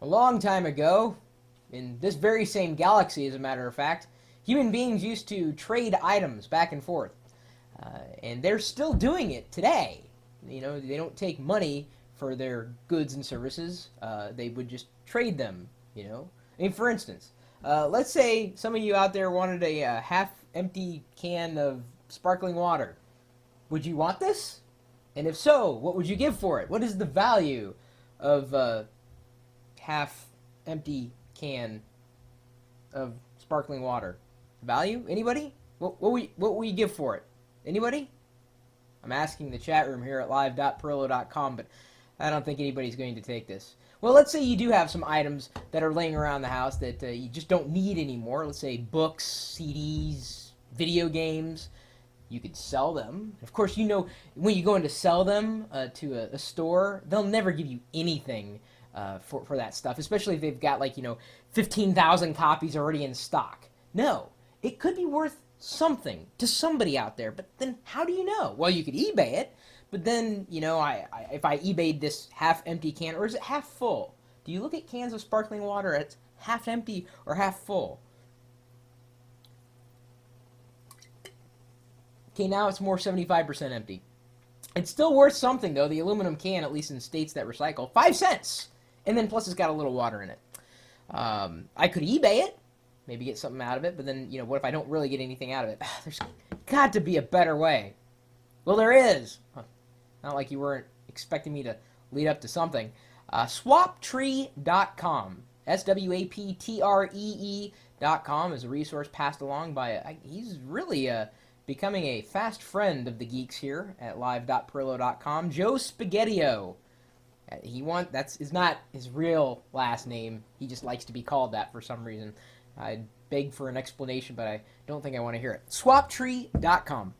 A long time ago, in this very same galaxy, as a matter of fact, human beings used to trade items back and forth. And they're still doing it today. You know, they don't take money for their goods and services. They would just trade them, you know. I mean, for instance, let's say some of you out there wanted a half-empty can of sparkling water. Would you want this? And if so, what would you give for it? What is the value of a half-empty can of sparkling water? Value? Anybody? What will you give for it? Anybody? I'm asking the chat room here at live.perillo.com, but I don't think anybody's going to take this. Well, let's say you do have some items that are laying around the house that you just don't need anymore. Let's say books, CDs, video games. You could sell them. Of course, you know, when you go in to sell them to a store, they'll never give you anything for that stuff, especially if they've got, like, you know, 15,000 copies already in stock. No, it could be worth something to somebody out there, but then how do you know? Well, you could eBay it, but then, you know, if I eBayed this half-empty can, or is it half full? Do you look at cans of sparkling water as half empty or half full? Okay, now it's more 75% empty. It's still worth something, though. The aluminum can, at least in states that recycle, 5 cents. And then plus it's got a little water in it. I could eBay it, maybe get something out of it, but then, you know, what if I don't really get anything out of it? There's got to be a better way. Well, there is. Not like you weren't expecting me to lead up to something. Swaptree.com. SWAPTREE.com is a resource passed along by, he's really becoming a fast friend of the geeks here at live.perillo.com. Joe Spaghettio. That's not his real last name. He just likes to be called that for some reason. I beg for an explanation, but I don't think I want to hear it. Swaptree.com.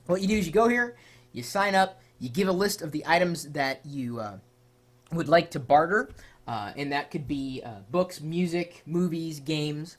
What you do is you go here, you sign up, you give a list of the items that you would like to barter, and that could be books, music, movies, games.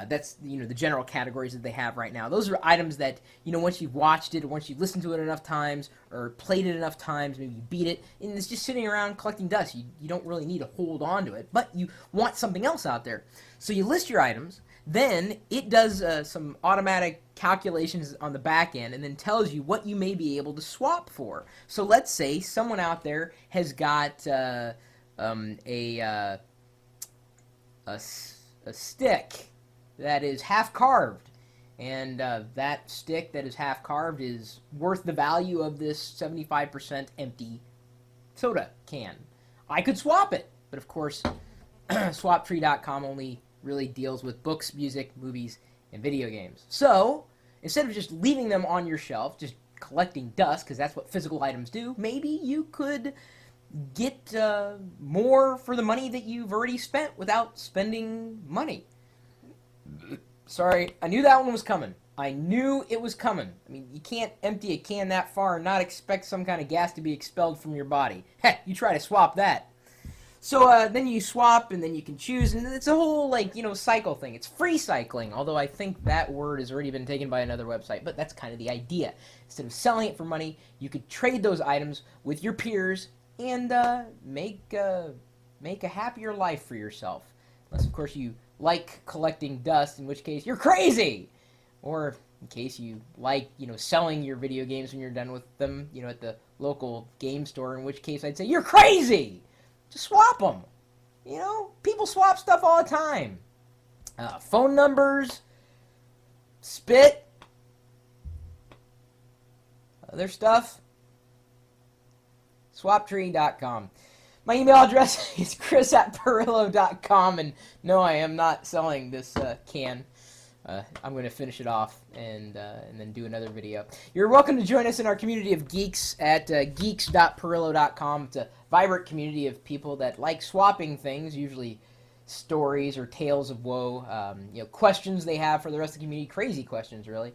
That's, you know, the general categories that they have right now. Those are items that, you know, once you've watched it or once you've listened to it enough times or played it enough times, maybe you beat it, and it's just sitting around collecting dust. You don't really need to hold on to it, but you want something else out there. So you list your items, then it does some automatic calculations on the back end and then tells you what you may be able to swap for. So let's say someone out there has got a stick that is half carved, and that stick that is half carved is worth the value of this 75% empty soda can. I could swap it, but of course swaptree.com only really deals with books, music, movies, and video games. So instead of just leaving them on your shelf, just collecting dust, because that's what physical items do, maybe you could get more for the money that you've already spent without spending money. Sorry, I knew that one was coming. I knew it was coming. I mean, you can't empty a can that far and not expect some kind of gas to be expelled from your body. Heck, you try to swap that. So then you swap, and then you can choose, and it's a whole, like, you know, cycle thing. It's free cycling, although I think that word has already been taken by another website, but that's kind of the idea. Instead of selling it for money, you could trade those items with your peers and make a happier life for yourself. Unless, of course, you like collecting dust, in which case you're crazy. Or in case you like, you know, selling your video games when you're done with them, you know, at the local game store, in which case I'd say you're crazy. Just swap them. You know, people swap stuff all the time. Phone numbers, spit, other stuff. Swaptree.com. My email address is chris@perillo.com, and no, I am not selling this can. I'm going to finish it off and then do another video. You're welcome to join us in our community of geeks at geeks.perillo.com. It's a vibrant community of people that like swapping things, usually stories or tales of woe, you know, questions they have for the rest of the community, crazy questions, really.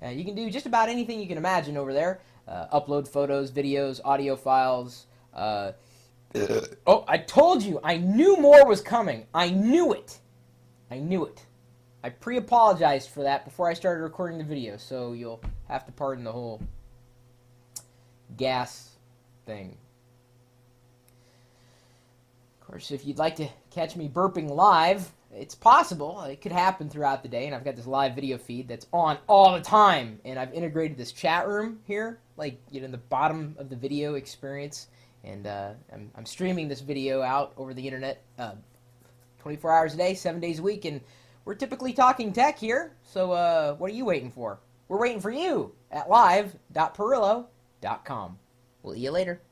You can do just about anything you can imagine over there. Upload photos, videos, audio files. Oh, I told you! I knew more was coming. I knew it. I knew it. I pre-apologized for that before I started recording the video, so you'll have to pardon the whole gas thing. Of course, if you'd like to catch me burping live, it's possible. It could happen throughout the day, and I've got this live video feed that's on all the time, and I've integrated this chat room here, like, you know, in the bottom of the video experience, and I'm streaming this video out over the internet 24 hours a day, 7 days a week, and we're typically talking tech here, so what are you waiting for? We're waiting for you at live.perillo.com. We'll see you later.